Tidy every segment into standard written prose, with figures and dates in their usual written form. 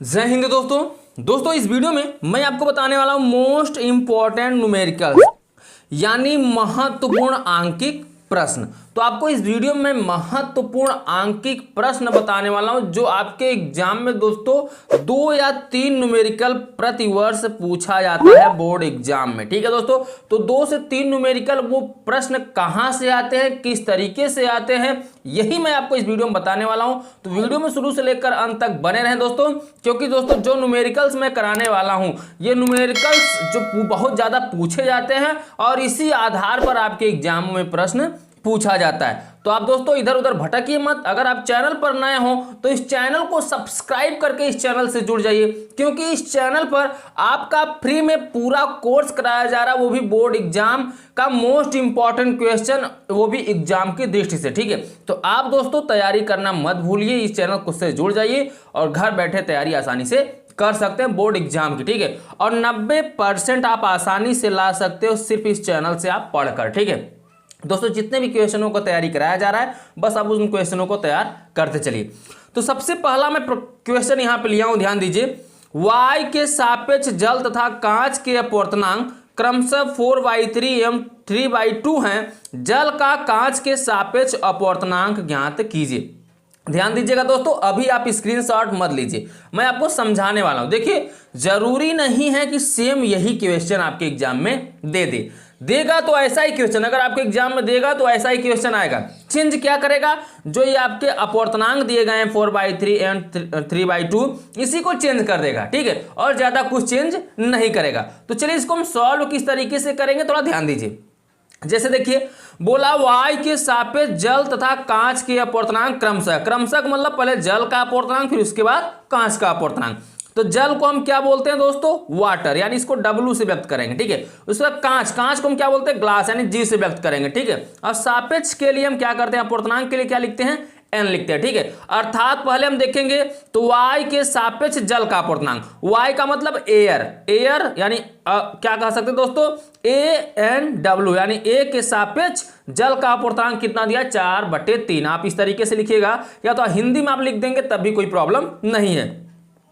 जय हिंद दोस्तों इस वीडियो में मैं आपको बताने वाला हूं मोस्ट इंपॉर्टेंट न्यूमेरिकल यानी महत्वपूर्ण आंकिक प्रश्न। तो आपको इस वीडियो में महत्वपूर्ण आंकिक प्रश्न बताने वाला हूं जो आपके एग्जाम में दोस्तों 2 या 3 न्यूमेरिकल प्रतिवर्ष पूछा जाता है बोर्ड एग्जाम में। ठीक है दोस्तों, तो 2 से 3 न्यूमेरिकल वो प्रश्न कहां से आते हैं, किस तरीके से आते हैं, यही मैं आपको इस वीडियो में बताने वाला हूं। तो वीडियो में शुरू से लेकर अंत तक बने रहें दोस्तों, क्योंकि दोस्तों जो न्यूमेरिकल्स मैं कराने वाला हूं ये न्यूमेरिकल्स जो बहुत ज्यादा पूछे जाते हैं और इसी आधार पर आपके एग्जाम में प्रश्न पूछा जाता है। तो आप दोस्तों इधर उधर भटकिए मत। अगर आप चैनल पर नए हो तो इस चैनल को सब्सक्राइब करके इस चैनल से जुड़ जाइए, क्योंकि इस चैनल पर आपका फ्री में पूरा कोर्स कराया जा रहा है, वो भी बोर्ड एग्जाम का मोस्ट इंपॉर्टेंट क्वेश्चन, वो भी एग्जाम की दृष्टि से। ठीक है, तो आप दोस्तों तैयारी करना मत भूलिए, इस चैनल को से जुड़ जाइए और घर बैठे तैयारी आसानी से कर सकते हैं बोर्ड एग्जाम की। ठीक है, और 90% आप आसानी से ला सकते हो सिर्फ इस चैनल से आप पढ़कर। ठीक है दोस्तों, जितने भी क्वेश्चनों को तैयारी कराया जा रहा है बस आप उन क्वेश्चनों को तैयार करते चलिए। तो सबसे पहला मैं क्वेश्चन यहां पे लिया हूं, ध्यान दीजिए। y के सापेक्ष जल तथा कांच के अपवर्तनांक क्रमशः 4/3 एवं 3/2 हैं, जल का कांच के सापेक्ष अपवर्तनांक ज्ञात कीजिए। ध्यान दीजिएगा दोस्तों, अभी आप स्क्रीनशॉट मत लीजिए, मैं आपको समझाने वाला हूं। देखिए, जरूरी नहीं है कि सेम यही क्वेश्चन आपके एग्जाम में देगा तो ऐसा ही क्वेश्चन, अगर आपके एग्जाम में देगा तो ऐसा ही क्वेश्चन आएगा। चेंज क्या करेगा, जो ये आपके अपवर्तनांक दिए गए हैं 4/3 एंड 3/2 इसी को चेंज कर देगा। ठीक है, और ज्यादा कुछ चेंज नहीं करेगा। तो चलिए इसको हम सॉल्व किस तरीके से करेंगे, थोड़ा ध्यान दीजिए। जैसे देखिए, बोला y के सापेक्ष जल तथा कांच के अपवर्तनांक क्रमशः मतलब पहले जल का अपवर्तनांक फिर उसके बाद कांच का अपवर्तनांक। तो जल को हम क्या बोलते हैं दोस्तों, वाटर, यानी इसको W से व्यक्त करेंगे। ठीक है, उसके बाद कांच को हम क्या बोलते हैं, ग्लास, यानी G से व्यक्त करेंगे। ठीक है, और सापेक्ष के लिए हम क्या करते हैं, अपवर्तनांक के लिए क्या लिखते हैं, n लिखते हैं। ठीक है, अर्थात पहले हम देखेंगे तो y के सापेक्ष जल का अपवर्तनांक, y का मतलब एयर यानी क्या कह सकते हैं दोस्तों, ANW, यानी A के सापेक्ष जल का अपवर्तनांक कितना दिया, 4/3। आप इस तरीके से लिखिएगा, या तो हिंदी में आप लिख देंगे तब भी कोई प्रॉब्लम नहीं है।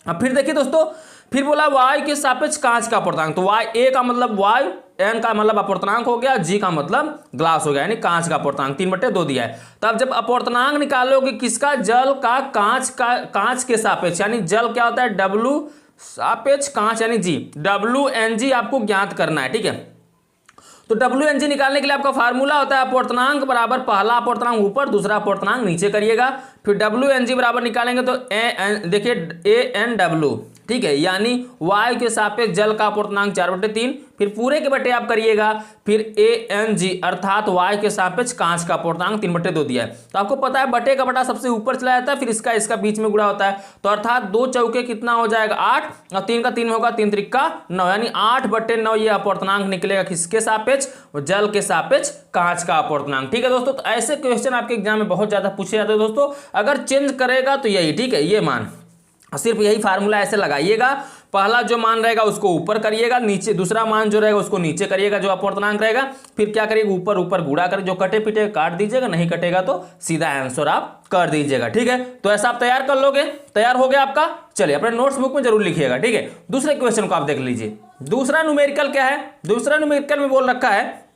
अब फिर देखिए दोस्तों, फिर बोला y के सापेक्ष कांच का अपवर्तनांक, तो y A का मतलब y, n का मतलब अपवर्तनांक हो गया, G का मतलब ग्लास हो गया, यानी कांच का अपवर्तनांक 3/2 दिया है। तो अब जब अपवर्तनांक निकालोगे किसका, जल का कांच के सापेक्ष, यानी जल क्या होता है W सापेक्ष कांच यानी G, WNG आपको ज्ञात करना है। ठीक है, तो WNG निकालने के लिए आपका फार्मूला होता है अपवर्तनांक बराबर पहला अपवर्तनांक ऊपर दूसरा अपवर्तनांक नीचे करिएगा, फिर WNG बराबर निकालेंगे तो देखिए ANW। ठीक है, यानी y के सापेक्ष जल का अपवर्तनांक 4/3, फिर पूरे के बटे आप करिएगा, फिर ANG अर्थात y के सापेक्ष कांच का अपवर्तनांक 3/2 दिया है। तो आपको पता है बटे का बटा सबसे ऊपर चला जाता है, फिर इसका बीच में गुणा होता है। तो अर्थात 2 चौके कितना हो जाएगा, 8, और 3 का 3 होगा, 3 त्रिक का 9, यानी 8/9 ये अपवर्तनांक निकलेगा किसके सापेक्ष, जल के सापेक्ष कांच का अपवर्तनांक। ठीक है दोस्तों, तो ऐसे क्वेश्चन आपके एग्जाम में बहुत ज्यादा पूछे जाते हैं दोस्तों। अगर चेंज करेगा तो यही, ठीक है, ये मान सिर्फ यही फार्मूला ऐसे लगाइएगा, पहला जो मान रहेगा उसको ऊपर करिएगा, नीचे दूसरा मान जो रहेगा उसको नीचे करिएगा, जो अपवर्तनांक रहेगा, फिर क्या करिएगा, ऊपर ऊपर गुणा कर, जो कटे पिटे काट दीजिएगा, नहीं कटेगा तो सीधा आंसर आप कर दीजिएगा। ठीक है, तो ऐसा आप तैयार कर लोगे, तैयार हो गया आपका। चलिए अपने नोट्स बुक में जरूर लिखिएगा। ठीक है, दूसरे क्वेश्चन को आप देख लीजिए। दूसरा न्यूमेरिकल क्या है, दूसरा न्यूमेरिकल में बोल रखा है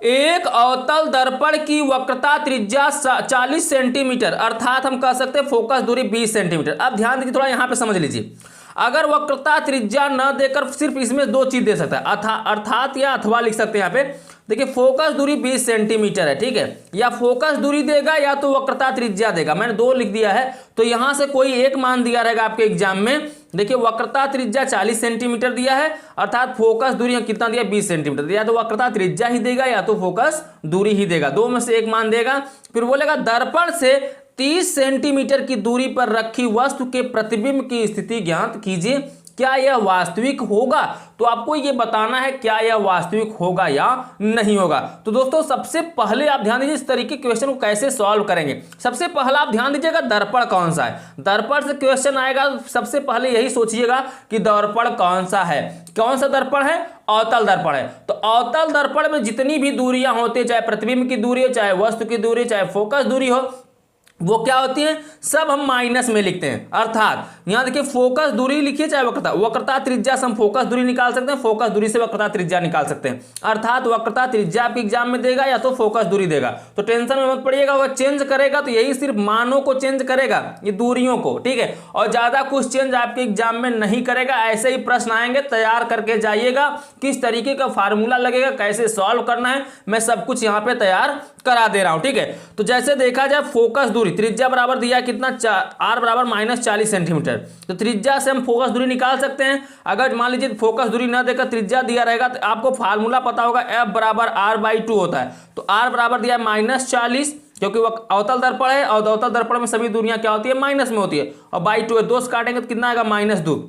एक अवतल दर्पण की वक्रता त्रिज्या 40 सेंटीमीटर, अर्थात हम कह सकते हैं फोकस दूरी 20 सेंटीमीटर। अब ध्यान दीजिए, थोड़ा यहां पे समझ लीजिए। अगर वक्रता त्रिज्या न देकर सिर्फ इसमें 2 चीज दे सकता है, अर्थात या अथवा लिख सकते हैं। यहां पे देखिए फोकस दूरी 20 सेंटीमीटर है। ठीक है, या फोकस दूरी देगा या तो वक्रता त्रिज्या देगा, मैंने 2 लिख दिया है। तो यहां से कोई एक मान दिया रहेगा आपके एग्जाम में। देखिए वक्रता त्रिज्या 40 सेंटीमीटर दिया है, अर्थात फोकस दूरी कितना दिया, 20 सेंटीमीटर दिया, तो वक्रता त्रिज्या ही देगा या तो फोकस दूरी ही देगा, 2 में से एक मान देगा। फिर बोलेगा दर्पण से 30 सेंटीमीटर की दूरी पर रखी वस्तु के प्रतिबिंब की स्थिति ज्ञात कीजिए, क्या यह वास्तविक होगा। तो आपको यह बताना है क्या यह वास्तविक होगा या नहीं होगा। तो दोस्तों सबसे पहले आप ध्यान दीजिए इस तरीके क्वेश्चन को कैसे सॉल्व करेंगे। सबसे पहला आप ध्यान दीजिएगा दर्पण कौन सा है, दर्पण से क्वेश्चन आएगा, सबसे पहले यही सोचिएगा कि दर्पण कौन सा है। कौन सा दर्पण है, अवतल दर्पण है। तो अवतल दर्पण में जितनी भी दूरियां होती है, चाहे प्रतिबिंब की दूरी हो, चाहे वस्तु की दूरी, चाहे फोकस दूरी हो, वो क्या होती है, सब हम माइनस में लिखते हैं। अर्थात यहां देखिए फोकस दूरी लिखिए चाहे वक्रता, वक्रता त्रिज्या से हम फोकस दूरी निकाल सकते हैं, फोकस दूरी से वक्रता त्रिज्या निकाल सकते हैं। अर्थात वक्रता त्रिज्या आपके एग्जाम में देगा या तो फोकस दूरी देगा, तो टेंशन में मत पड़िएगा। वह चेंज करेगा तो यही सिर्फ मानों को चेंज करेगा, ये दूरियों को, ठीक है, और ज्यादा कुछ चेंज आपके एग्जाम में नहीं करेगा। ऐसे ही प्रश्न आएंगे, तैयार करके जाइएगा। किस तरीके का फार्मूला लगेगा, कैसे सॉल्व करना है, मैं सब कुछ यहाँ पे तैयार करा दे रहा हूं, ठीक है। तो जैसे देखा जाए फोकस दूरी, त्रिज्या बराबर दिया कितना, r बराबर -40 सेंटीमीटर, तो त्रिज्या से हम फोकस दूरी निकाल सकते हैं। अगर मान लीजिए फोकस दूरी ना देकर त्रिज्या दिया रहेगा तो आपको फार्मूला पता होगा, F बराबर r/2 होता है। तो r बराबर दिया -40, क्योंकि वह अवतल दर्पण है और अवतल दर्पण में सभी दूरियां क्या होती है, माइनस में होती है, और बाई 2 है, 2 से काटेंगे तो कितना आएगा, -2,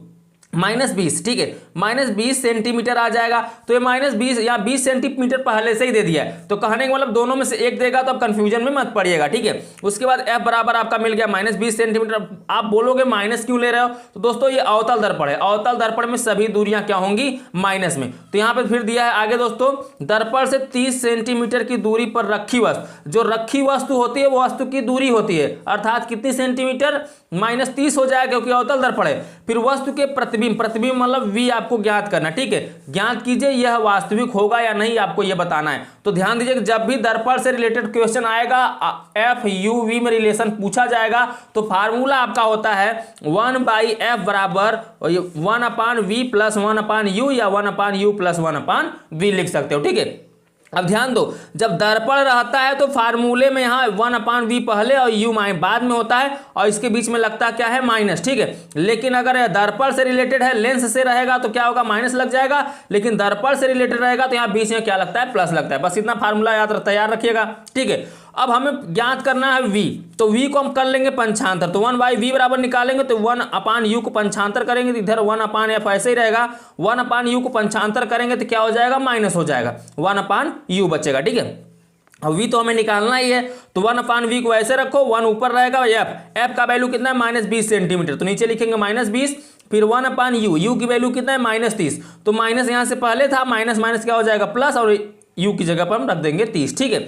-20, ठीक है, -20 सेंटीमीटर आ जाएगा। तो ये -20 या 20 सेंटीमीटर पहले से ही दे दिया है, तो कहने का मतलब दोनों में से एक देगा, तो आप कंफ्यूजन में मत पड़िएगा, ठीक है। उसके बाद F बराबर आपका मिल गया -20 सेंटीमीटर। आप बोलोगे माइनस क्यों ले रहे हो, तो दोस्तों ये अवतल दर्पण है, अवतल दर्पण में सभी दूरियां क्या होंगी, माइनस में। तो यहाँ पे फिर दिया है आगे दोस्तों, दर्पण से 30 सेंटीमीटर की दूरी पर रखी वस्तु, जो रखी वस्तु होती है वो वस्तु की दूरी होती है, अर्थात कितनी सेंटीमीटर, -30 हो जाएगा क्योंकि अवतल दर्पण है। फिर वस्तु के प्रतिबिंब, प्रतिबिंब मतलब V आपको ज्ञात करना, ठीक है, ज्ञात कीजिए यह वास्तविक होगा या नहीं, आपको यह बताना है। तो ध्यान दीजिए जब भी दर्पण से रिलेटेड क्वेश्चन आएगा, FUV में रिलेशन पूछा जाएगा, तो फार्मूला आपका होता है 1/F बराबर 1/V + 1/U या 1/U + 1/V लिख सकते हो, ठीक है। अब ध्यान दो, जब दर्पण रहता है तो फार्मूले में यहाँ 1/V पहले और U बाद में होता है, और इसके बीच में लगता क्या है, माइनस, ठीक है। लेकिन अगर दर्पण से रिलेटेड है, लेंस से रहेगा तो क्या होगा, माइनस लग जाएगा, लेकिन दर्पण से रिलेटेड रहेगा तो यहाँ बीच में क्या लगता है, प्लस लगता है। बस इतना फार्मूला याद तैयार रखिएगा, ठीक है। अब हमें ज्ञात करना है V, तो V को हम कर लेंगे पंचांतर, तो 1/V बराबर निकालेंगे तो 1/U को पंचांतर करेंगे तो इधर 1/F ऐसे ही रहेगा, 1/U को पंचांतर करेंगे तो क्या हो जाएगा, माइनस हो जाएगा, 1/U बचेगा, ठीक है। अब V तो हमें निकालना ही है, तो 1/V को ऐसे रखो, 1 ऊपर रहेगा, F का वैल्यू कितना है, -20 सेंटीमीटर, तो नीचे लिखेंगे -20, फिर 1/U, U की वैल्यू कितना है, -30, तो माइनस यहाँ से पहले था, माइनस माइनस क्या हो जाएगा, प्लस, और U की जगह पर हम रख देंगे 30, ठीक है।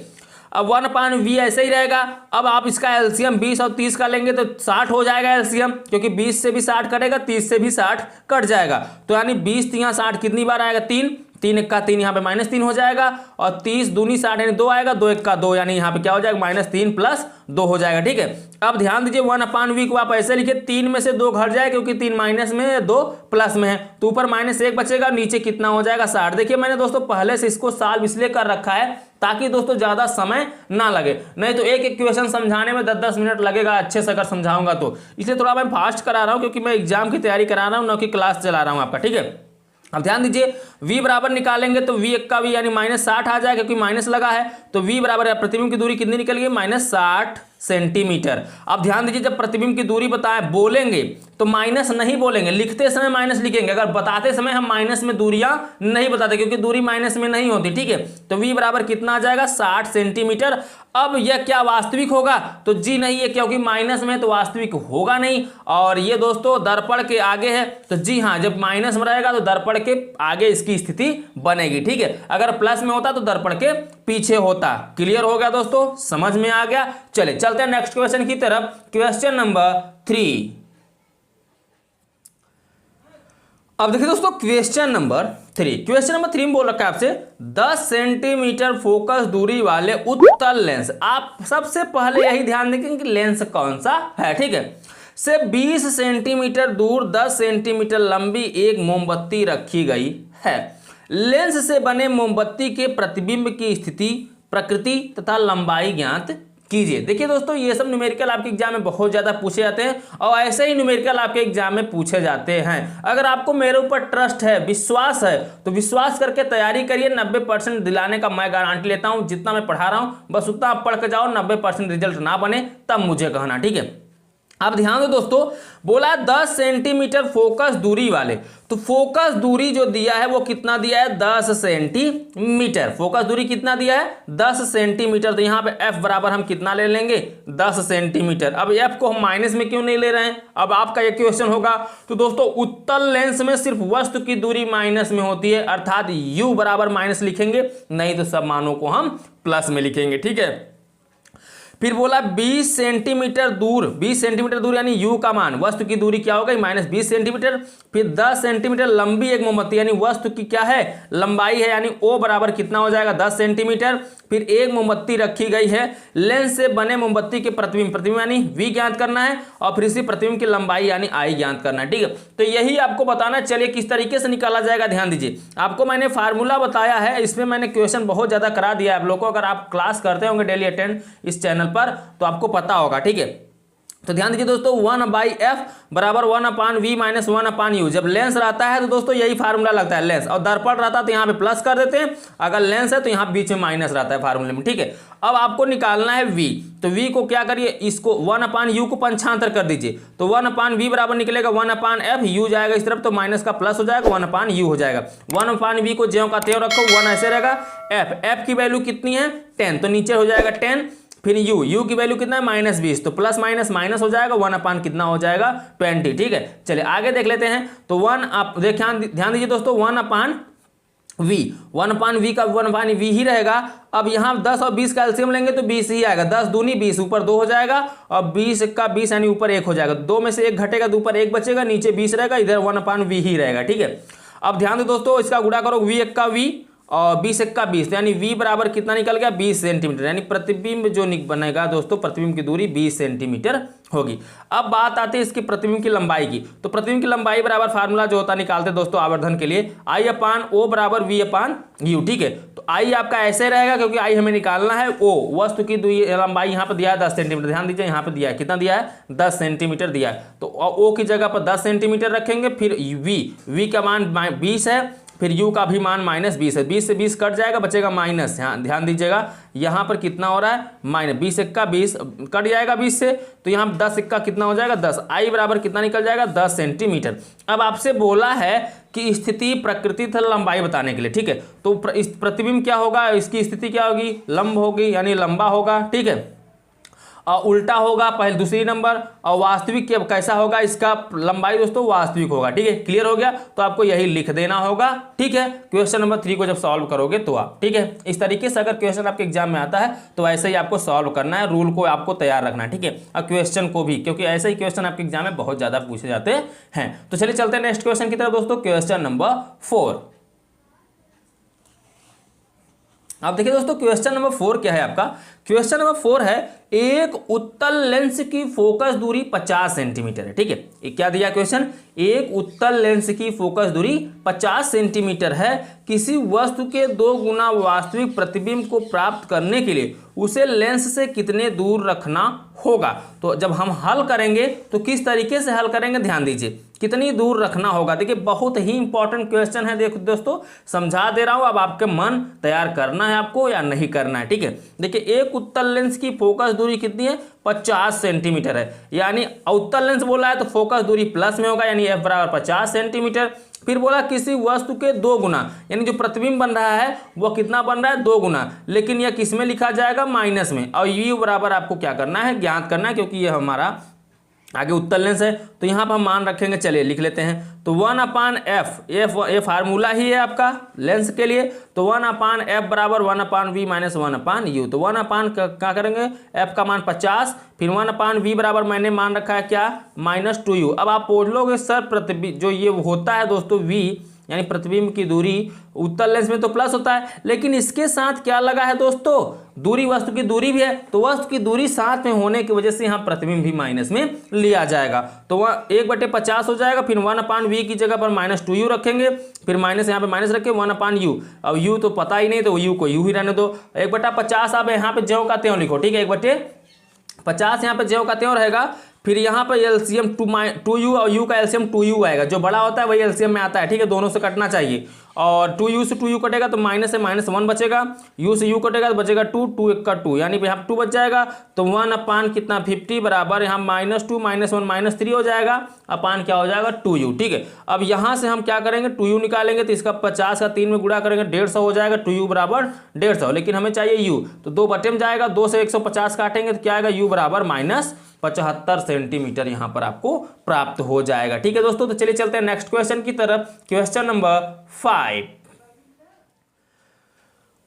अब 1/V ऐसे ही रहेगा। अब आप इसका एलसीएम 20 और 30 का लेंगे तो 60 हो जाएगा एलसीएम, क्योंकि 20 से भी 60 कटेगा, 30 से भी 60 कट जाएगा, तो यानी 20 यहाँ 60 कितनी बार आएगा, 3, 3 1 का 3, यहाँ पे -3 हो जाएगा, और 30 दूनी 60 यानी 2 आएगा, 2 1 का 2, यानी यहाँ पे क्या हो जाएगा, -3 + 2 हो जाएगा, ठीक है। अब ध्यान दीजिए 1/V को आप ऐसे लिखे, 3 में से 2 घट जाए क्योंकि 3 माइनस में है, 2 प्लस में है, तो ऊपर -1 बचेगा, नीचे कितना हो जाएगा, 60। देखिए मैंने दोस्तों पहले से इसको सॉल्व इसलिए कर रखा है ताकि दोस्तों ज्यादा समय ना लगे, नहीं तो एक एक क्वेश्चन समझाने में 10-10 मिनट लगेगा अच्छे से अगर समझाऊंगा तो, इसलिए थोड़ा मैं फास्ट करा रहा हूं क्योंकि मैं एग्जाम की तैयारी करा रहा हूं, ना कि क्लास चला रहा हूं आपका, ठीक है। अब ध्यान दीजिए V बराबर निकालेंगे तो V एक का V यानी -60 आ जाएगा, क्योंकि माइनस लगा है, तो V बराबर प्रतिबिंब की दूरी कितनी निकल गई, -60 सेंटीमीटर। अब ध्यान दीजिए जब प्रतिबिंब की दूरी बताएं बोलेंगे तो माइनस नहीं बोलेंगे, लिखते समय माइनस लिखेंगे, अगर बताते समय हम माइनस में दूरियां नहीं बताते क्योंकि दूरी माइनस में नहीं होती, ठीक है। तो V बराबर कितना आ जाएगा, 60 सेंटीमीटर। अब यह क्या वास्तविक होगा, तो जी नहीं है, क्योंकि माइनस में तो वास्तविक होगा नहीं, और ये दोस्तों दर्पण के आगे है, तो जी हाँ, जब माइनस में रहेगा तो दर्पण के आगे इसकी स्थिति बनेगी, ठीक है। अगर प्लस में होता तो दर्पण के पीछे होता। क्लियर हो गया दोस्तों, समझ में आ गया। चले चलते हैं नेक्स्ट क्वेश्चन की तरफ, क्वेश्चन नंबर 3। अब देखिए दोस्तों क्वेश्चन नंबर 3 में बोल रखा है आपसे 10 सेंटीमीटर फोकस दूरी वाले उत्तल लेंस, आप सबसे पहले यही ध्यान देंगे कि लेंस कौन सा है, ठीक है, से 20 सेंटीमीटर दूर 10 सेंटीमीटर लंबी एक मोमबत्ती रखी गई है। लेंस से बने मोमबत्ती के प्रतिबिंब की स्थिति, प्रकृति तथा लंबाई ज्ञात कीजिए। देखिए दोस्तों ये सब न्यूमेरिकल आपके एग्जाम में बहुत ज्यादा पूछे जाते हैं, और ऐसे ही न्यूमेरिकल आपके एग्जाम में पूछे जाते हैं। अगर आपको मेरे ऊपर ट्रस्ट है, विश्वास है, तो विश्वास करके तैयारी करिए। 90% दिलाने का मैं गारंटी लेता हूं। जितना मैं पढ़ा रहा हूं बस उतना आप पढ़ के जाओ, 90% रिजल्ट ना बने तब मुझे कहना, ठीक है। अब ध्यान दो दोस्तों, बोला 10 सेंटीमीटर फोकस दूरी वाले, तो फोकस दूरी जो दिया है वो कितना दिया है, 10 सेंटीमीटर। फोकस दूरी कितना दिया है, 10 सेंटीमीटर। तो यहाँ पे F बराबर हम कितना ले लेंगे, 10 सेंटीमीटर। अब F को हम माइनस में क्यों नहीं ले रहे हैं, अब आपका ये क्वेश्चन होगा। तो दोस्तों उत्तल लेंस में सिर्फ वस्तु की दूरी माइनस में होती है, अर्थात U बराबर माइनस लिखेंगे, नहीं तो सब मानों को हम प्लस में लिखेंगे, ठीक है। फिर बोला 20 सेंटीमीटर दूर, 20 सेंटीमीटर दूर यानी u का मान, वस्तु की दूरी क्या हो गई -20 सेंटीमीटर। फिर 10 सेंटीमीटर लंबी एक मोमबत्ती यानी वस्तु की क्या है लंबाई है, यानी o बराबर कितना हो जाएगा 10 सेंटीमीटर। फिर एक मोमबत्ती रखी गई है, लेंस से बने मोमबत्ती के प्रतिबिंब, प्रतिबिंब यानी v ज्ञात करना है, और फिर इसी प्रतिबिंब की लंबाई यानी i ज्ञात करना है। ठीक है, तो यही आपको बताना। चलिए किस तरीके से निकाला जाएगा ध्यान दीजिए। आपको मैंने फार्मूला बताया है, इसमें मैंने क्वेश्चन बहुत ज्यादा करा दिया है आप लोगों को। अगर आप क्लास करते होंगे डेली अटेंड इस चैनल पर तो आपको पता होगा। ठीक है, तो ध्यान दीजिए दोस्तों, 1/f बराबर 1/v माइनस 1/u। जब लेंस रहता है तो दोस्तों यही फार्मूला लगता है लेंस, और दर्पण रहता है तो यहाँ पे प्लस कर देते हैं, अगर लेंस है तो यहाँ बीच में माइनस रहता है फार्मूले में। ठीक है, अब आपको निकालना है v, तो v को क्या करिए, इसको 1/u को पंचांतर कर दीजिए, तो 1/v बराबर निकलेगा 1/f, u जाएगा इस तरफ तो माइनस का प्लस हो जाएगा, 1/u हो जाएगा। 1/v को ज्यों का त्यों रखो, 1 ऐसे रहेगा। f की वैल्यू कितनी है 10, तो नीचे हो जाएगा 10। फिर u की वैल्यू कितना है -20, तो प्लस माइनस माइनस हो जाएगा, 1 कितना हो जाएगा 20। ठीक है, चलिए आगे देख लेते हैं। तो 1 आप ध्यान दीजिए दोस्तों, 1/v का 1/v ही रहेगा। अब यहाँ 10 और 20 का एलसीएम लेंगे तो 20 ही आएगा, 10 दूनी 20, ऊपर 2 हो जाएगा, और 20 का 20 यानी ऊपर 1 हो जाएगा, 2 में से 1 घटेगा तो ऊपर 1 बचेगा, नीचे 20 रहेगा, इधर 1/v ही रहेगा। ठीक है, अब ध्यान दो दोस्तों, इसका गुणा करो, v1 का v और 20 का 20, यानी v बराबर कितना निकल गया 20 सेंटीमीटर, यानी प्रतिबिंब जो बनेगा दोस्तों, प्रतिबिंब की दूरी 20 सेंटीमीटर होगी। अब बात आती है इसकी प्रतिबिंब की लंबाई की, तो प्रतिबिंब की लंबाई बराबर फार्मूला जो होता है निकालते दोस्तों आवर्धन के लिए, I/O बराबर V/U। ठीक है, तो I आपका ऐसे रहेगा क्योंकि I हमें निकालना है O, वस्तु की लंबाई यहाँ पर दिया है 10 सेंटीमीटर, ध्यान दीजिए यहाँ पर दिया है, कितना दिया है 10 सेंटीमीटर दिया है, तो O की जगह पर 10 सेंटीमीटर रखेंगे। फिर V का मान 20 है, फिर u का भी मान -20 है, 20 से 20 कट जाएगा, बचेगा माइनस। ध्यान दीजिएगा यहाँ पर कितना हो रहा है -20 1 का 20 कट जाएगा 20 से, तो यहाँ 10 1 का कितना हो जाएगा 10। I बराबर कितना निकल जाएगा 10 सेंटीमीटर। अब आपसे बोला है कि स्थिति प्रकृति तथा लंबाई बताने के लिए। ठीक है, तो प्रतिबिंब क्या होगा, इसकी स्थिति क्या होगी, लंब होगी यानी लंबा होगा। ठीक है, और उल्टा होगा पहले दूसरी नंबर, और वास्तविक कैसा होगा, इसका लंबाई दोस्तों वास्तविक होगा। ठीक है, क्लियर हो गया, तो आपको यही लिख देना होगा। ठीक है, क्वेश्चन नंबर 3 को जब सॉल्व करोगे तो आप, ठीक है, इस तरीके से अगर क्वेश्चन आपके एग्जाम में आता है तो ऐसे ही आपको सॉल्व करना है, रूल को आपको तैयार रखना है। ठीक है, और क्वेश्चन को भी, क्योंकि ऐसे ही क्वेश्चन आपके एग्जाम में बहुत ज्यादा पूछे जाते हैं। तो चलिए चलते हैं नेक्स्ट क्वेश्चन की तरफ दोस्तों, क्वेश्चन नंबर 4। अब देखिए दोस्तों, क्वेश्चन नंबर 4 क्या है आपका, क्वेश्चन नंबर 4 है एक उत्तल लेंस की फोकस दूरी 50 सेंटीमीटर है। ठीक है, ये क्या दिया क्वेश्चन, एक उत्तल लेंस की फोकस दूरी 50 सेंटीमीटर है, किसी वस्तु के 2 गुना वास्तविक प्रतिबिंब को प्राप्त करने के लिए उसे लेंस से कितने दूर रखना होगा। तो जब हम हल करेंगे तो किस तरीके से हल करेंगे, ध्यान दीजिए, कितनी दूर रखना होगा। देखिए बहुत ही इंपॉर्टेंट क्वेश्चन है, देखो दोस्तों समझा दे रहा हूं, अब आपके मन तैयार करना है आपको या नहीं करना है। ठीक है, देखिए एक उत्तल लेंस की फोकस दूरी कितनी है 50 सेंटीमीटर है, यानी उत्तल लेंस बोला है तो फोकस दूरी प्लस में होगा, यानी f बराबर 50 सेंटीमीटर। फिर बोला किसी वस्तु के 2 गुना, यानी जो प्रतिबिंब बन रहा है वो कितना बन रहा है 2 गुना, लेकिन यह किस में लिखा जाएगा माइनस में, और u बराबर आपको क्या करना है ज्ञात करना है, क्योंकि ये हमारा आगे उत्तल लेंस है, तो यहाँ पर हम मान रखेंगे, चलिए लिख लेते हैं। तो 1/f, ये फार्मूला ही है आपका लेंस के लिए, तो 1/f बराबर 1/v माइनस 1/u। तो 1 क्या करेंगे, f का मान 50, फिर 1/v बराबर मैंने मान रखा है क्या -2u। अब आप पूछ लोगे सर प्रतिबिंब जो ये होता है दोस्तों v यानी प्रतिबिंब की दूरी उत्तल लेंस में तो प्लस होता है, लेकिन इसके साथ क्या लगा है दोस्तों, दूरी, वस्तु की दूरी भी है, तो वस्तु की दूरी साथ में होने की वजह से यहाँ प्रतिबिंब भी माइनस में लिया जाएगा, तो वह 1/50 हो जाएगा। फिर 1/v की जगह पर -2u रखेंगे, फिर माइनस यहाँ पे माइनस रखे 1/u। अब u तो पता ही नहीं, तो u को u ही रहने दो। 1/50 आप यहाँ पे ज्यों का त्यों लिखो। ठीक है, 1/50 यहाँ पे ज्यों का त्यों रहेगा। फिर यहाँ पर एलसीएम 2u और u का एलसीएम 2u आएगा, जो बड़ा होता है वही एलसीएम में आता है। ठीक है, दोनों से कटना चाहिए, और 2u से 2u कटेगा तो माइनस से -1 बचेगा, u से u कटेगा तो बचेगा 2, 2 1 का 2, यानी यहाँ 2 बच जाएगा, तो 1 कितना 50 बराबर यहाँ -2 -1 -3 हो जाएगा, अपान क्या हो जाएगा 2u। ठीक है, अब यहाँ से हम क्या करेंगे 2u निकालेंगे, तो इसका 50 का 3 में गुणा करेंगे 150 हो जाएगा, 2u बराबर 150, लेकिन हमें चाहिए u, तो 2 बटे में जाएगा, 2 से 150 काटेंगे तो क्या आएगा u बराबर -75 सेंटीमीटर यहाँ पर आपको प्राप्त हो जाएगा। ठीक है दोस्तों, तो चलिए चलते हैं नेक्स्ट क्वेश्चन की तरफ, क्वेश्चन नंबर 5।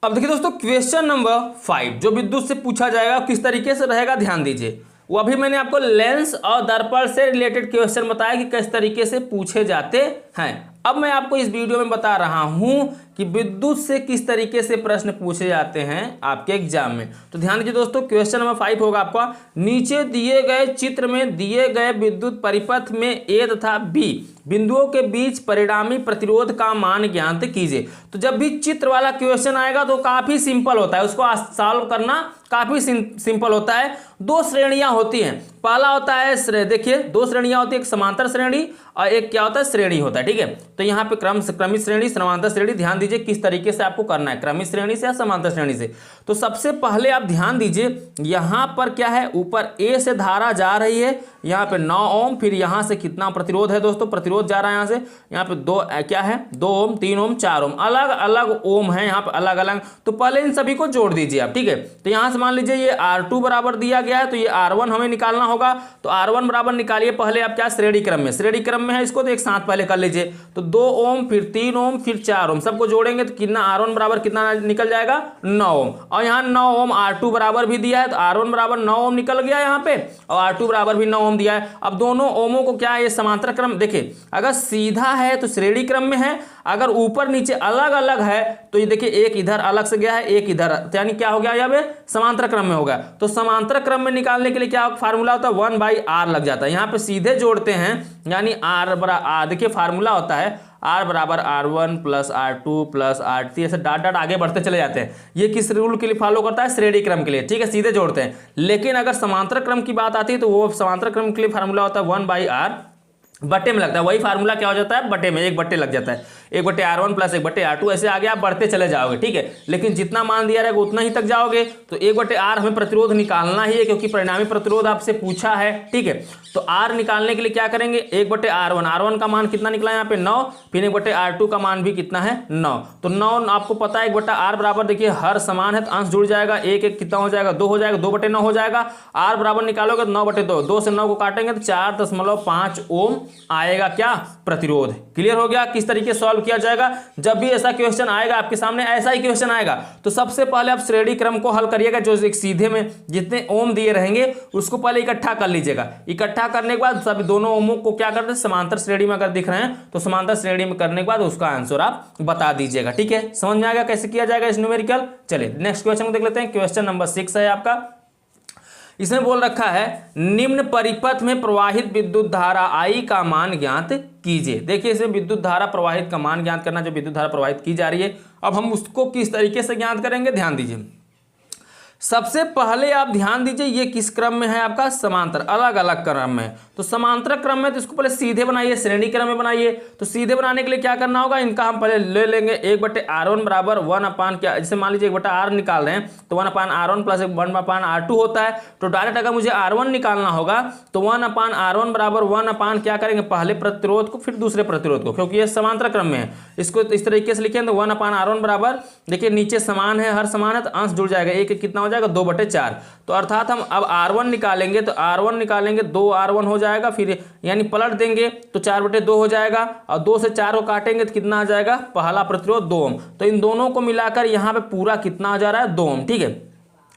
अब देखिए दोस्तों क्वेश्चन नंबर 5 जो विद्युत से पूछा जाएगा किस तरीके से रहेगा ध्यान दीजिए। वो अभी मैंने आपको लेंस और दर्पण से रिलेटेड क्वेश्चन बताया कि किस तरीके से पूछे जाते हैं। अब मैं आपको इस वीडियो में बता रहा हूं कि विद्युत से किस तरीके से प्रश्न पूछे जाते हैं आपके एग्जाम में। तो ध्यान दीजिए दोस्तों क्वेश्चन नंबर 5 होगा आपका, नीचे दिए गए चित्र में दिए गए विद्युत परिपथ में ए तथा बी बिंदुओं के बीच परिणामी प्रतिरोध का मान ज्ञात कीजिए। तो जब भी चित्र वाला क्वेश्चन आएगा तो काफी सिंपल होता है, उसको सॉल्व करना काफी सिंपल होता है। दो श्रेणियां होती हैं, पहला होता है देखिए दो श्रेणियां होती है, एक समांतर श्रेणी और एक क्या होता है श्रेणी होता है, ठीक है। तो यहाँ पे क्रमिक श्रेणी समांतर श्रेणी, ध्यान दीजिए किस तरीके से आपको करना है, क्रमिक श्रेणी से या समांतर श्रेणी से। तो सबसे पहले आप ध्यान दीजिए यहाँ पर क्या है, ऊपर ए से धारा जा रही है, यहाँ पे 9 ओम, फिर यहाँ से कितना प्रतिरोध है दोस्तों, प्रतिरोध जा रहा है यहाँ से, यहाँ पे दो क्या है 2 ओम 3 ओम 4 ओम, अलग अलग ओम है यहाँ पे अलग अलग। तो पहले इन सभी को जोड़ दीजिए आप, ठीक है। तो यहाँ से मान लीजिए ये R2 बराबर दिया गया है, तो ये R1 हमें निकालना होगा। तो R1 बराबर निकालिए पहले आप क्या श्रेणी क्रम में है इसको, तो एक साथ पहले कर लीजिए। तो 2 ओम फिर 3 ओम फिर 4 ओम, सबको जोड़ेंगे तो कितना R1 बराबर कितना निकल जाएगा 9 ओम, और यहाँ 9 ओम R2 बराबर भी दिया है, तो R1 बराबर 9 ओम निकल गया यहाँ पे, और R2 बराबर भी 9 ओम दिया है। अब दोनों ओमों को क्या है, ये समांतर क्रम, देखिए अगर सीधा है तो श्रेणी क्रम में है, अगर ऊपर नीचे अलग अलग है तो ये देखिए एक इधर अलग से गया है एक इधर, यानी क्या हो गया यहाँ पे समांतर क्रम में होगा। तो समांतर क्रम में निकालने के लिए क्या फार्मूला होता है 1/r लग जाता है, यहाँ पे सीधे जोड़ते हैं, यानी r बराबर देखिए फार्मूला होता है r बराबर R1 plus R2 plus R3, ऐसे डाट डाट आगे बढ़ते चले जाते हैं। ये किस रूल के लिए फॉलो करता है, श्रेणी क्रम के लिए, ठीक है, सीधे जोड़ते हैं। लेकिन अगर समांतर क्रम की बात आती है तो वो समांतर क्रम के लिए फार्मूला होता है 1/r बट्टे में लगता है, वही फार्मूला क्या हो जाता है बट्टे में, एक बट्टे लग जाता है, 1/R1 प्लस 1/R2, ऐसे आगे आप बढ़ते चले जाओगे, ठीक है। लेकिन जितना मान दिया रहेगा उतना ही तक जाओगे। तो 1/R हमें प्रतिरोध निकालना ही है क्योंकि परिणामी प्रतिरोध आपसे पूछा है, ठीक है। तो R निकालने के लिए क्या करेंगे, 1/R1 का मान कितना निकला यहाँ पे 9, फिर 1/R2 का मान भी कितना है 9। तो 9 आपको पता है 1/R बराबर देखिए हर समान है तो अंश जुड़ जाएगा, एक एक कितना हो जाएगा 2 हो जाएगा, 2/9 हो जाएगा। R बराबर निकालोगे तो 9/2, 2 से 9 को काटेंगे तो 4.5 ओम आएगा क्या प्रतिरोध। क्लियर हो गया किस तरीके सॉल्व किया जाएगा। जब भी ऐसा क्वेश्चन आएगा आपके सामने, ऐसा ही क्वेश्चन आएगा तो सबसे पहले आप श्रेणी क्रम को हल करिएगा, जो एक सीधे में जितने ओम दिए रहेंगे उसको पहले इकट्ठा कर लीजिएगा। इकट्ठा करने के बाद सभी दोनों ओमों को क्या करते हैं समांतर श्रेणी में अगर दिख रहे हैं तो समांतर श्रेणी में करने के बाद उसका आंसर आप बता दीजिएगा, ठीक है। समझ में आ गया कैसे किया जाएगा इस न्यूमेरिकल। चलिए नेक्स्ट क्वेश्चन को देख लेते हैं। क्वेश्चन नंबर 6 है आपका, इसमें बोल रखा है निम्न परिपथ में प्रवाहित विद्युत धारा I का मान ज्ञात कीजिए। देखिए इसमें विद्युत धारा प्रवाहित का मान ज्ञात करना, जो विद्युत धारा प्रवाहित की जा रही है, अब हम उसको किस तरीके से ज्ञात करेंगे ध्यान दीजिए। सबसे पहले आप ध्यान दीजिए ये किस क्रम में है आपका, समांतर, अलग अलग क्रम में। तो समांतर क्रम में तो इसको पहले सीधे बनाइए, श्रेणी क्रम में बनाइए। तो सीधे बनाने के लिए क्या करना होगा, इनका हम पहले ले लेंगे 1/R1 बराबर 1 क्या, जैसे मान लीजिए 1/R निकाल रहे हैं तो 1/R1 प्लस 1/R2 होता है। तो डायरेक्ट अगर मुझे R1 निकालना होगा तो 1/R1 बराबर 1 क्या करेंगे, पहले प्रतिरोध को फिर दूसरे प्रतिरोध को, क्योंकि ये समांतर क्रम में है। इसको इस तरीके से लिखें तो 1/R1 बराबर देखिए नीचे समान है, हर समान है तो अंश जुड़ जाएगा, एक कितना जाएगा 2/4। तो अर्थात हम अब R1 निकालेंगे तो R1 निकालेंगे 2R1 हो जाएगा, फिर यानी पलट देंगे तो 4/2 हो जाएगा, और 2 से 4 को काटेंगे तो कितना आ जाएगा, पहला प्रतिरोध 2 ओम। तो इन दोनों को मिलाकर यहाँ पे पूरा कितना आ जा रहा है 2 ओम, ठीक है।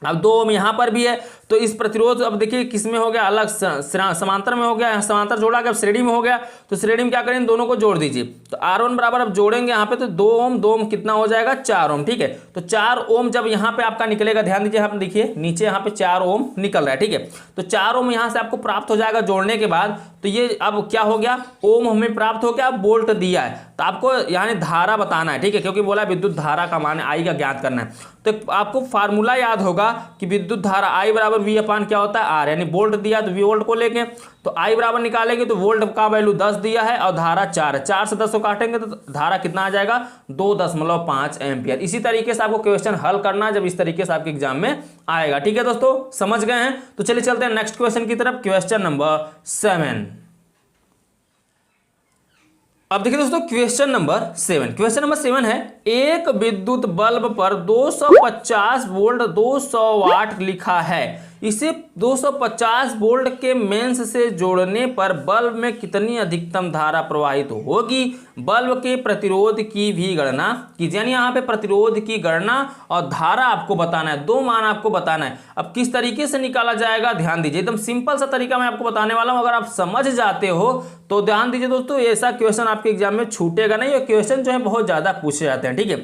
अब 2 ओम यहाँ पर भी है तो इस प्रतिरोध अब देखिए किस में हो गया, अलग समांतर में हो गया, समांतर जोड़ा गया, श्रेणी में हो गया। तो श्रेणी में क्या करें, इन दोनों को जोड़ दीजिए। तो R1 बराबर अब जोड़ेंगे यहाँ पे तो 2 ओम कितना हो जाएगा 4 ओम, ठीक है। तो 4 ओम जब यहाँ पे आपका निकलेगा, ध्यान दीजिए आप देखिए नीचे यहाँ पे 4 ओम निकल रहा है, ठीक है। तो 4 ओम यहाँ से आपको प्राप्त हो जाएगा जोड़ने के बाद। तो ये अब क्या हो गया, ओम हमें प्राप्त हो गया, वोल्ट दिया है तो आपको यानी धारा बताना है, ठीक है, क्योंकि बोला विद्युत धारा का मान I का ज्ञात करना है। तो आपको फार्मूला याद होगा कि विद्युत धारा I बराबर V/, क्या होता है R, यानी वोल्ट दिया तो वोल्ट को लेंगे तो I बराबर निकालेंगे तो वोल्ट का वैल्यू 10 दिया है और धारा 4 है, 4 से 10 को काटेंगे तो धारा कितना आ जाएगा 2.5 एम्पियर। इसी तरीके से आपको क्वेश्चन हल करना है जब इस तरीके से आपके एग्जाम में आएगा, ठीक है दोस्तों, समझ गए हैं। तो चलिए चलते हैं नेक्स्ट क्वेश्चन की तरफ, क्वेश्चन नंबर 7। अब देखिए दोस्तों क्वेश्चन नंबर 7 है, एक विद्युत बल्ब पर 250 वोल्ट 200 वाट लिखा है, इसे 250 वोल्ट के मेंस से जोड़ने पर बल्ब में कितनी अधिकतम धारा प्रवाहित होगी। बल्ब के प्रतिरोध की भी गणना कीजिए, यानी यहाँ पे प्रतिरोध की गणना और धारा आपको बताना है, दो मान आपको बताना है। अब किस तरीके से निकाला जाएगा ध्यान दीजिए, एकदम सिंपल सा तरीका मैं आपको बताने वाला हूं, अगर आप समझ जाते हो तो ध्यान दीजिए दोस्तों, ऐसा क्वेश्चन आपके एग्जाम में छूटेगा नहीं, और क्वेश्चन जो है बहुत ज्यादा पूछे जाते हैं। ठीक है,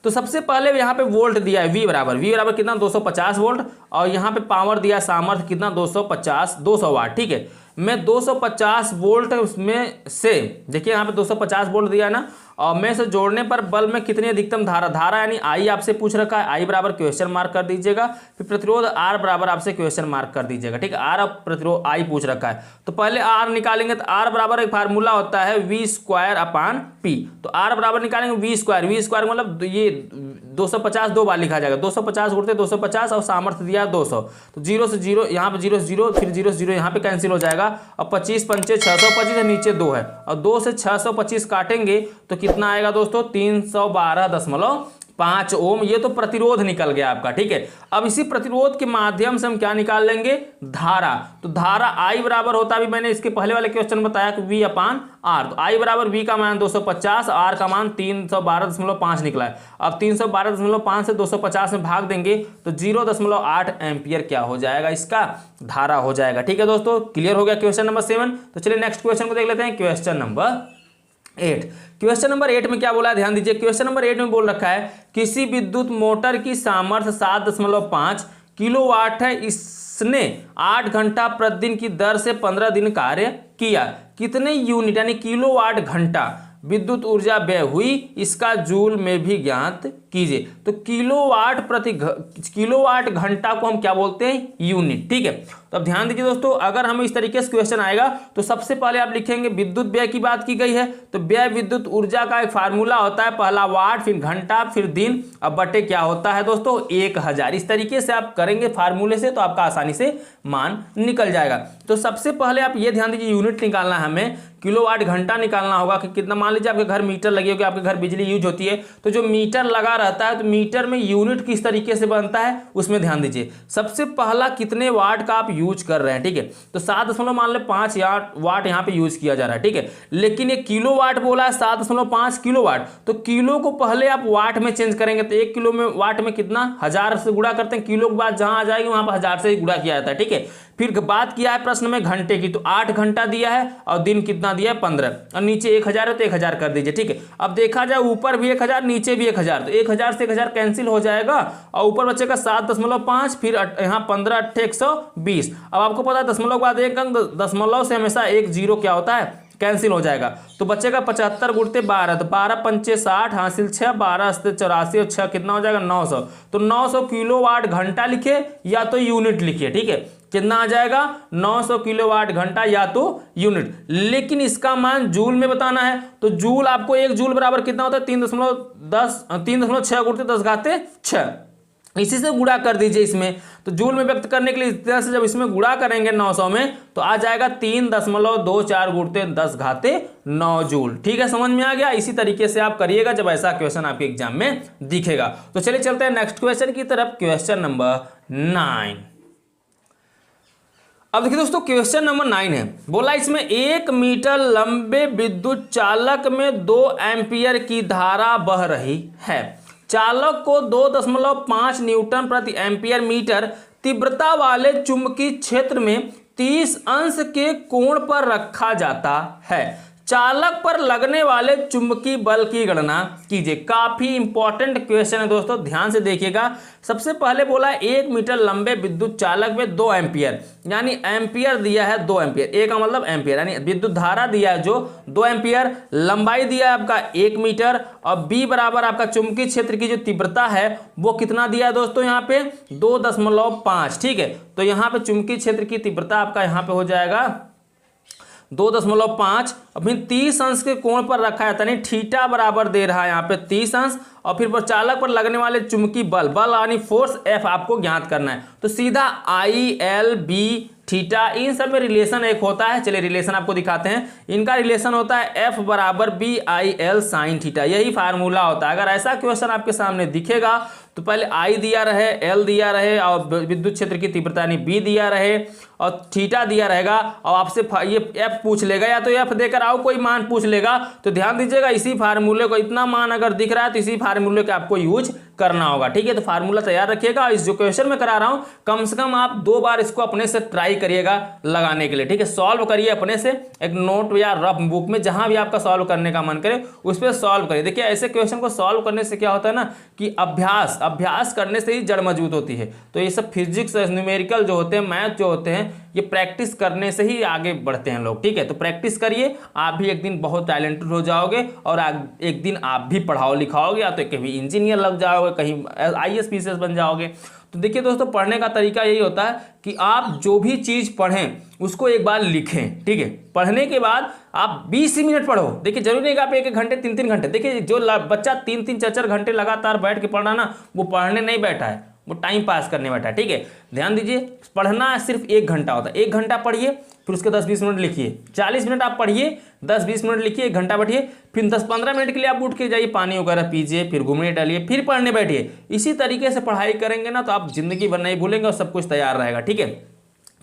तो सबसे पहले यहाँ पे वोल्ट दिया है V बराबर कितना 250 वोल्ट, और यहाँ पे पावर दिया सामर्थ्य कितना 200 वाट। ठीक है, मैं 250 वोल्ट में से देखिए यहाँ पे 250 वोल्ट दिया है ना, और मैं से जोड़ने पर बल्ब में कितनी अधिकतम धारा यानी आई आपसे पूछ रखा है, आई बराबर क्वेश्चन मार्क कर दीजिएगा। फिर प्रतिरोध आर बराबर आपसे क्वेश्चन मार्क कर दीजिएगा। ठीक है, आर अब प्रतिरोध आई पूछ रखा है, तो पहले आर निकालेंगे, तो आर बराबर एक फार्मूला होता है V²/P। तो आर बराबर निकालेंगे V² मतलब ये 250 दो बार लिखा जाएगा, 250 उड़ते 250 और सामर्थ्य दिया 200, तो 0 से 0 यहाँ पे 0 से 0, फिर 0 से 0 यहाँ पे कैंसिल हो जाएगा। अब 25 पंचे 625 है, नीचे 2 है, और 2 से 625 काटेंगे तो कितना आएगा दोस्तों 312.5 ओम। ये तो प्रतिरोध निकल गया आपका। ठीक है, अब इसी प्रतिरोध के माध्यम से हम क्या निकाल लेंगे, धारा। तो धारा आई बराबर होता है, अभी मैंने इसके पहले वाले क्वेश्चन बताया कि V/R। तो आई बराबर V का मान 250, R का मान 312.5 निकला है। अब 312.5 से 250 में भाग देंगे तो 0.8 एम्पियर क्या हो जाएगा, इसका धारा हो जाएगा। ठीक है दोस्तों, क्लियर हो गया क्वेश्चन नंबर 7। तो चलिए नेक्स्ट क्वेश्चन को देख लेते हैं, क्वेश्चन नंबर 8। क्वेश्चन नंबर 8 में क्या बोला है ध्यान दीजिए, क्वेश्चन नंबर 8 में बोल रखा है किसी विद्युत मोटर की सामर्थ्य 7.5 किलोवाट है, इसने 8 घंटा प्रतिदिन की दर से 15 दिन कार्य किया, कितने यूनिट यानी किलोवाट घंटा विद्युत ऊर्जा व्यय हुई, इसका जूल में भी ज्ञात कीजिए। तो किलोवाट घंटा को हम क्या बोलते हैं, यूनिट। ठीक है, तो अब ध्यान दीजिए दोस्तों, अगर हम इस तरीके से क्वेश्चन आएगा तो सबसे पहले आप लिखेंगे विद्युत व्यय की बात की गई है, तो व्यय विद्युत ऊर्जा का एक फार्मूला होता है, पहला वाट, फिर घंटा, फिर दिन, अब बटे क्या होता है दोस्तों 1000। इस तरीके से आप करेंगे फार्मूले से तो आपका आसानी से मान निकल जाएगा। तो सबसे पहले आप ये ध्यान दीजिए, यूनिट निकालना है हमें, किलोवाट घंटा निकालना होगा कि कितना, मान लीजिए आपके घर मीटर लगी होगी, आपके घर बिजली यूज होती है, तो जो मीटर लगा रहता है तो मीटर में यूनिट किस तरीके से बनता है उसमें ध्यान दीजिए। सबसे पहला कितने वाट का आप यूज कर रहे हैं। ठीक है, तो 7.5 वाट यहाँ पे यूज किया जा रहा है। ठीक है, लेकिन ये किलो वाट बोला है 7.5 किलोवाट, तो किलो को पहले आप वाट में चेंज करेंगे, तो 1 किलो में वाट में कितना 1000 से गुणा करते हैं, किलो के बाद जहां आ जाएगी वहां पर 1000 से ही गुणा किया जाता है। ठीक है, फिर बात किया है प्रश्न में घंटे की, तो 8 घंटा दिया है और दिन कितना दिया है 15, और नीचे 1000 है तो 1000 कर दीजिए। ठीक है, अब देखा जाए ऊपर भी 1000 नीचे भी 1000, तो 1000 से 1000 कैंसिल हो जाएगा और ऊपर बचेगा 7.5, फिर यहाँ 15 8 120। अब आपको पता है दशमलव के बाद एक अंक, दशमलव से हमेशा एक जीरो क्या होता है कैंसिल हो जाएगा, तो बचेगा 75 गुणते 12, तो 12 पंचे 60 हासिल 6, 12 से 84 और 6 कितना हो जाएगा 900। तो 900 किलोवाट घंटा लिखे या तो यूनिट लिखिए। ठीक है, कितना आ जाएगा 900 किलोवाट घंटा या तो यूनिट, लेकिन इसका मान जूल में बताना है, तो जूल आपको 1 जूल बराबर कितना होता है 3.6 गुणते 10 घाते 6, इसी से गुणा कर दीजिए इसमें। तो जूल में व्यक्त करने के लिए इस तरह से जब इसमें गुणा करेंगे 900 में तो आ जाएगा 3.24 गुणते 10 घाते 9 जूल। ठीक है, समझ में आ गया। इसी तरीके से आप करिएगा जब ऐसा क्वेश्चन आपके एग्जाम में दिखेगा। तो चलिए चलते हैं नेक्स्ट क्वेश्चन की तरफ, क्वेश्चन नंबर 9। अब देखिए दोस्तों, क्वेश्चन नंबर 9 है, बोला इसमें 1 मीटर लंबे विद्युत चालक में 2 एम्पियर की धारा बह रही है। चालक को 2.5 न्यूटन प्रति एम्पियर मीटर तीव्रता वाले चुंबकीय क्षेत्र में 30 अंश के कोण पर रखा जाता है। चालक पर लगने वाले चुंबकीय बल की गणना कीजिए। काफी इंपॉर्टेंट क्वेश्चन है दोस्तों, ध्यान से देखिएगा। सबसे पहले बोला 1 मीटर लंबे विद्युत चालक में 2 एम्पियर, यानी एम्पियर दिया है 2 एम्पियर, ए का मतलब एम्पियर, यानी विद्युत धारा दिया है जो 2 एम्पियर, लंबाई दिया है आपका 1 मीटर, और बी बराबर आपका चुंबकीय क्षेत्र की जो तीव्रता है वो कितना दिया है दोस्तों यहाँ पे 2.5। ठीक है, तो यहाँ पे चुंबकीय क्षेत्र की तीव्रता आपका यहाँ पे हो जाएगा 2.5, और फिर 30 अंश के कोण पर रखा है, यानी थीटा बराबर दे रहा है यहाँ पे 30 अंश, और फिर चालक पर लगने वाले चुंबकीय बल यानी फोर्स F आपको ज्ञात करना है। तो सीधा ILB थीटा, इन सब में रिलेशन एक होता है। चलिए रिलेशन आपको दिखाते हैं। इनका रिलेशन होता है एफ बराबर B I L sine theta, यही फार्मूला होता है। अगर ऐसा क्वेश्चन आपके सामने दिखेगा तो पहले आई दिया रहे, एल दिया रहे और विद्युत क्षेत्र की तीव्रता यानी बी दिया रहे और थीटा दिया रहेगा और आपसे ये एफ पूछ लेगा, या तो एफ देकर आओ कोई मान पूछ लेगा, तो ध्यान दीजिएगा इसी फार्मूले को, इतना मान अगर दिख रहा है तो इसी फार्मूले का आपको यूज करना होगा। ठीक है, तो फार्मूला तैयार रखिएगा। इस जो क्वेश्चन में करा रहा हूं कम से कम आप 2 बार इसको अपने से ट्राई करिएगा लगाने के लिए। ठीक है, सॉल्व करिए अपने से, एक नोट या रफ बुक में जहां भी आपका सॉल्व करने का मन करे उस पर सॉल्व करिए। देखिए ऐसे क्वेश्चन को सॉल्व करने से क्या होता है ना कि अभ्यास करने से ही जड़ मजबूत होती है। तो ये सब फिजिक्स न्यूमेरिकल जो होते हैं, मैथ जो होते हैं, ये प्रैक्टिस करने से ही आगे बढ़ते हैं लोग। ठीक है, तो प्रैक्टिस करिए, आप भी एक दिन बहुत टैलेंटेड हो जाओगे और एक दिन आप भी पढ़ाओ लिखाओगे, या तो कहीं इंजीनियर लग जाओगे, कहीं IAS PCS बन जाओगे। तो देखिए दोस्तों, पढ़ने का तरीका यही होता है कि आप जो भी चीज़ पढ़ें उसको एक बार लिखें। ठीक है, पढ़ने के बाद आप 20 मिनट पढ़ो। देखिए जरूरी नहीं कि आप 1-1 घंटे 3-3 घंटे, देखिए जो बच्चा 3-3 4-4 घंटे लगातार बैठ के पढ़ रहा ना, वो पढ़ने नहीं बैठा है, वो टाइम पास करने बैठा है। ठीक है, ध्यान दीजिए, पढ़ना सिर्फ 1 घंटा होता है। 1 घंटा पढ़िए, फिर उसके 10-20 मिनट लिखिए। 40 मिनट आप पढ़िए, 10-20 मिनट लिखिए, 1 घंटा बैठिए, फिर 10-15 मिनट के लिए आप उठ के जाइए, पानी वगैरह पीजिए, फिर घूमने डालिए, फिर पढ़ने बैठिए। इसी तरीके से पढ़ाई करेंगे ना तो आप जिंदगी भर नहीं भूलेंगे और सब कुछ तैयार रहेगा। ठीक है,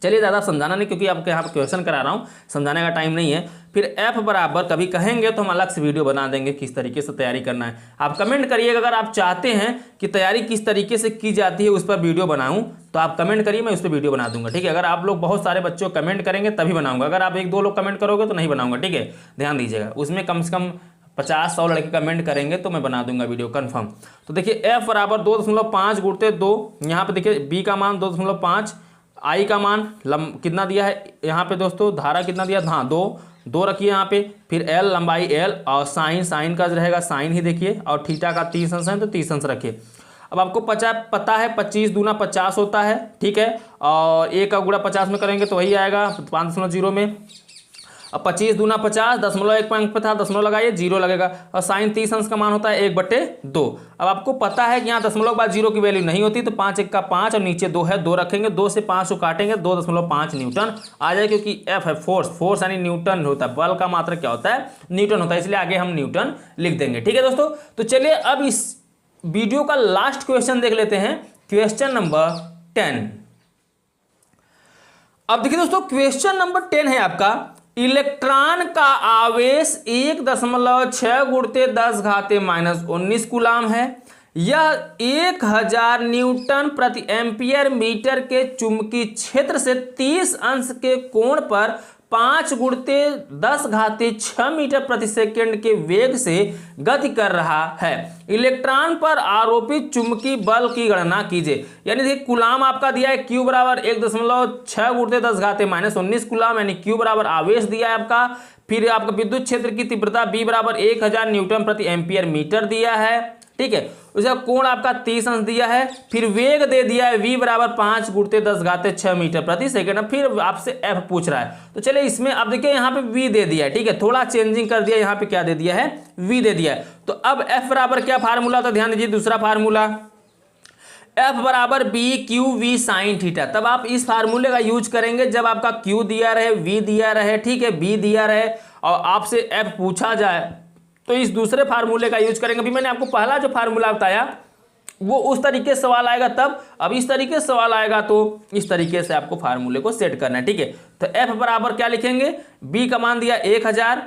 चलिए ज़्यादा समझाना नहीं, क्योंकि आपके यहाँ पर क्वेश्चन करा रहा हूँ, समझाने का टाइम नहीं है। फिर एफ बराबर कभी कहेंगे तो हम अलग से वीडियो बना देंगे किस तरीके से तैयारी करना है। आप कमेंट करिएगा अगर आप चाहते हैं कि तैयारी किस तरीके से की जाती है उस पर वीडियो बनाऊं, तो आप कमेंट करिए, मैं उस पर वीडियो बना दूंगा। ठीक है, अगर आप लोग बहुत सारे बच्चों कमेंट करेंगे तभी बनाऊंगा, अगर आप 1-2 लोग कमेंट करोगे तो नहीं बनाऊंगा। ठीक है, ध्यान दीजिएगा, उसमें कम से कम 50-100 लड़के कमेंट करेंगे तो मैं बना दूंगा वीडियो कन्फर्म। तो देखिए एफ बराबर 2.5 गुणते 2, यहाँ पे देखिए बी का मान 2.5, आई का मान कितना दिया है यहाँ पे दोस्तों, धारा कितना दिया, हाँ 2 रखिए यहाँ पे, फिर एल लंबाई एल और साइन का रहेगा साइन ही देखिए, और थीटा का 30 अंश है तो 30 अंश रखिए। अब आपको पता है 25 दूना 50 होता है। ठीक है, और 1 का गुणा 50 में करेंगे तो वही आएगा 5.0 में। अब 25 दूना 50, 0.1 पंख पे था, 0 लगाइए, 0 लगेगा, और साइन 30 अंश का मान होता है 1/2। अब आपको पता है कि यहाँ 0 के बाद 0 की वैल्यू नहीं होती, तो 5 1 का 5 और नीचे 2 है, 2 रखेंगे, 2 से 5 को काटेंगे, 2.5 न्यूटन आ जाए, क्योंकि एफ है फोर्स यानी न्यूटन होता है, बल का मात्रा क्या होता है, न्यूटन होता है, इसलिए आगे हम न्यूटन लिख देंगे। ठीक है दोस्तों, तो चलिए अब इस वीडियो का लास्ट क्वेश्चन देख लेते हैं, क्वेश्चन नंबर 10। अब देखिए दोस्तों, क्वेश्चन नंबर 10 है आपका, इलेक्ट्रॉन का आवेश 1.6 गुणते 10⁻⁻19 कूलाम है। यह 1000 न्यूटन प्रति एम्पियर मीटर के चुंबकीय क्षेत्र से 30 अंश के कोण पर 5 गुणते 10⁻6 मीटर प्रति सेकंड के वेग से गति कर रहा है। इलेक्ट्रॉन पर आरोपित चुंबकीय बल की गणना कीजिए। यानी देखिए कूलाम आपका दिया है Q बराबर 1.6 गुणते 10⁻⁻19 कूलाम, यानी Q बराबर आवेश दिया है आपका। फिर आपका विद्युत क्षेत्र की तीव्रता B बराबर 1000 न्यूटन प्रति एम्पियर मीटर दिया है। ठीक है, उसका कोण आपका 30 अंश दिया है। फिर वेग दे दिया है V बराबर 5 गुणते 10⁻6 मीटर प्रति सेकंड। फिर आपसे F पूछ रहा है, तो चलिए इसमें अब देखिए यहाँ पे V दे दिया है। ठीक है, थोड़ा चेंजिंग कर दिया, यहाँ पे क्या दे दिया है, V दे दिया है। तो अब F बराबर क्या फार्मूला था, ध्यान दीजिए, दूसरा फार्मूला F बराबर BQV साइन थीटा। तब आप इस फार्मूले का यूज करेंगे जब आपका Q दिया रहे, V दिया रहे, ठीक है, B दिया रहे और आपसे F पूछा जाए, तो इस दूसरे फार्मूले का यूज करेंगे। अभी मैंने आपको पहला जो फार्मूला बताया वो उस तरीके से सवाल आएगा तब, अब इस तरीके से सवाल आएगा तो इस तरीके से आपको फार्मूले को सेट करना है। ठीक है, तो F बराबर क्या लिखेंगे, B का मान दिया 1000,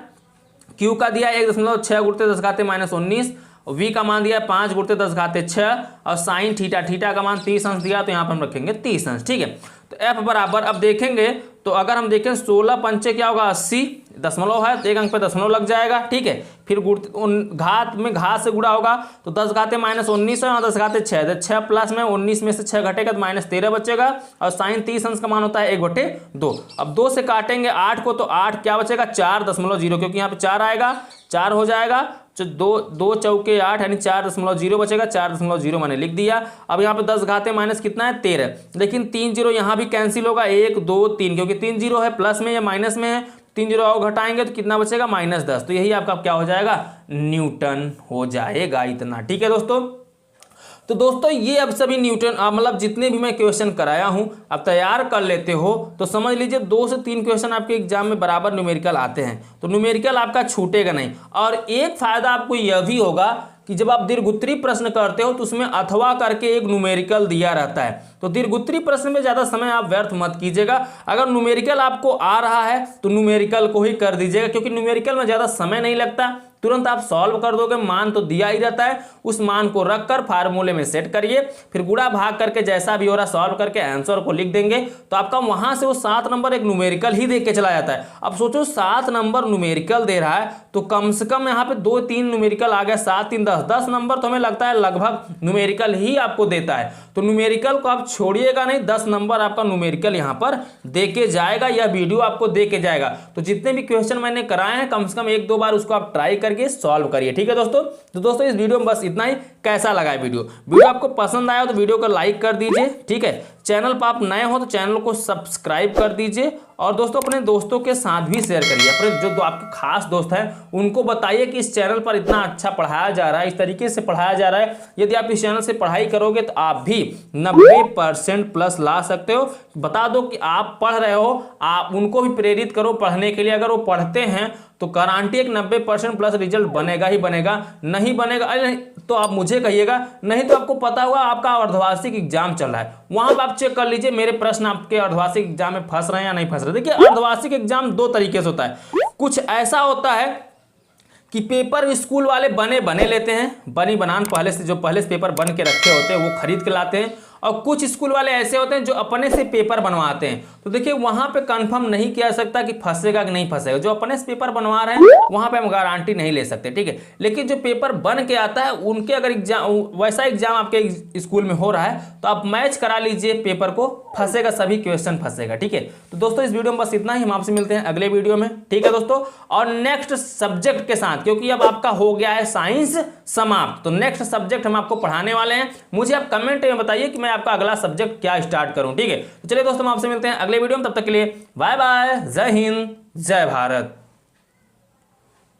Q का दिया 1.6 गुणते 10⁻⁻19, V का मान दिया 5 गुणते 10⁻6 और साइन थीटा का मान 30 अंश दिया, तो यहाँ पर हम रखेंगे 30 अंश। ठीक है, तो F बराबर अब देखेंगे तो अगर हम देखें 16 पंचे क्या होगा 80, दशमलव है तो 1 अंक पे दशमलव लग जाएगा। ठीक है, फिर घात में घात से गुणा होगा तो 10⁻⁻19 है और 10⁻6, 6 प्लस में 19 में से 6 घटेगा तो -13 बचेगा, और साइन 30 अंश का मान होता है 1/2। अब 2 से काटेंगे 8 को तो 8 क्या बचेगा 4.0, क्योंकि यहाँ पे 4 आएगा, 4 हो जाएगा, तो 2 चौके 8 यानी 4.0 बचेगा, 4.0 मैंने लिख दिया। अब यहाँ पे 10 घाते माइनस कितना है 13, लेकिन 3 जीरो यहाँ भी कैंसिल होगा, 1 2 3, क्योंकि 3 जीरो है प्लस में या माइनस में है, 3 जीरो और घटाएंगे तो कितना बचेगा -10, तो यही आपका क्या हो जाएगा, न्यूटन हो जाएगा इतना। ठीक है दोस्तों, तो दोस्तों ये अब सभी न्यूटन मतलब जितने भी मैं क्वेश्चन कराया हूं अब तैयार कर लेते हो तो समझ लीजिए 2 से 3 क्वेश्चन आपके एग्जाम में बराबर न्यूमेरिकल आते हैं, तो न्यूमेरिकल आपका छूटेगा नहीं। और एक फायदा आपको यह भी होगा कि जब आप दीर्घोत्तरीय प्रश्न करते हो तो उसमें अथवा करके एक न्यूमेरिकल दिया रहता है, तो दीर्घोत्तरीय प्रश्न में ज़्यादा समय आप व्यर्थ मत कीजिएगा। अगर न्यूमेरिकल आपको आ रहा है तो न्यूमेरिकल को ही कर दीजिएगा, क्योंकि न्यूमेरिकल में ज़्यादा समय नहीं लगता, तुरंत आप सॉल्व कर दोगे, मान तो दिया ही रहता है, उस मान को रखकर फार्मूले में सेट करिए, फिर गुणा भाग करके जैसा भी हो रहा सॉल्व करके आंसर को लिख देंगे, तो आपका वहां से वो 7 नंबर एक न्यूमेरिकल ही दे के चला जाता है। अब सोचो 7 नंबर न्यूमेरिकल दे रहा है तो कम से कम यहाँ पे 2-3 न्यूमेरिकल आ गया, 7 3 10 नंबर तो हमें लगता है लगभग न्यूमेरिकल ही आपको देता है। तो न्यूमेरिकल को आप छोड़िएगा नहीं, 10 नंबर आपका न्यूमेरिकल यहाँ पर दे के जाएगा, यह वीडियो आपको दे के जाएगा। तो जितने भी क्वेश्चन मैंने कराए हैं कम से कम 1-2 बार उसको आप ट्राई करके सॉल्व करिए, ठीक है दोस्तों। तो दोस्तों इस वीडियो में बस इतना ही। कैसा लगा है वीडियो आपको पसंद आया तो वीडियो को लाइक कर दीजिए, ठीक है। चैनल पर आप नए हो तो चैनल को सब्सक्राइब कर दीजिए, और दोस्तों अपने दोस्तों के साथ भी शेयर करिए, अपने जो आपके खास दोस्त हैं उनको बताइए कि इस चैनल पर इतना अच्छा पढ़ाया जा रहा है, इस तरीके से पढ़ाया जा रहा है। यदि आप इस चैनल से पढ़ाई करोगे तो आप भी 90% प्लस ला सकते हो। बता दो कि आप पढ़ रहे हो, आप उनको भी प्रेरित करो पढ़ने के लिए। अगर वो पढ़ते हैं तो गारंटी एक 90% प्लस रिजल्ट बनेगा ही बनेगा। नहीं बनेगा तो आप मुझे कहिएगा, नहीं तो आपको पता होगा आपका अर्धवार्षिक एग्जाम चल रहा है, वहां पर आप चेक कर लीजिए मेरे प्रश्न आपके अर्धवार्षिक एग्जाम में फंस रहे हैं या नहीं फंस रहे। देखिए अर्धवार्षिक एग्जाम 2 तरीके से होता है, कुछ ऐसा होता है कि पेपर स्कूल वाले बने लेते हैं, बनी बनान पहले से पेपर बन के रखे होते हैं वो खरीद के लाते हैं, और कुछ स्कूल वाले ऐसे होते हैं जो अपने से पेपर बनवाते हैं। तो देखिए वहां पे कंफर्म नहीं किया जा सकता कि फंसेगा कि नहीं फंसेगा, जो अपने से पेपर बनवा रहे हैं वहां पे हम गारंटी नहीं ले सकते, ठीक है। लेकिन जो पेपर बन के आता है उनके अगर एग्जाम वैसा एग्जाम आपके स्कूल में हो रहा है तो आप मैच करा लीजिए पेपर को, फंसेगा सभी क्वेश्चन फंसेगा, ठीक है। तो दोस्तों इस वीडियो में बस इतना ही, हम आपसे मिलते हैं अगले वीडियो में, ठीक है दोस्तों। और नेक्स्ट सब्जेक्ट के साथ, क्योंकि अब आपका हो गया है साइंस समाप्त, तो नेक्स्ट सब्जेक्ट हम आपको पढ़ाने वाले हैं। मुझे आप कमेंट में बताइए कि मैं आपका अगला सब्जेक्ट क्या स्टार्ट करूं, ठीक है। तो चलिए दोस्तों हम आपसे मिलते हैं अगले वीडियो में, तब तक के लिए बाय बाय, जय हिंद जय भारत।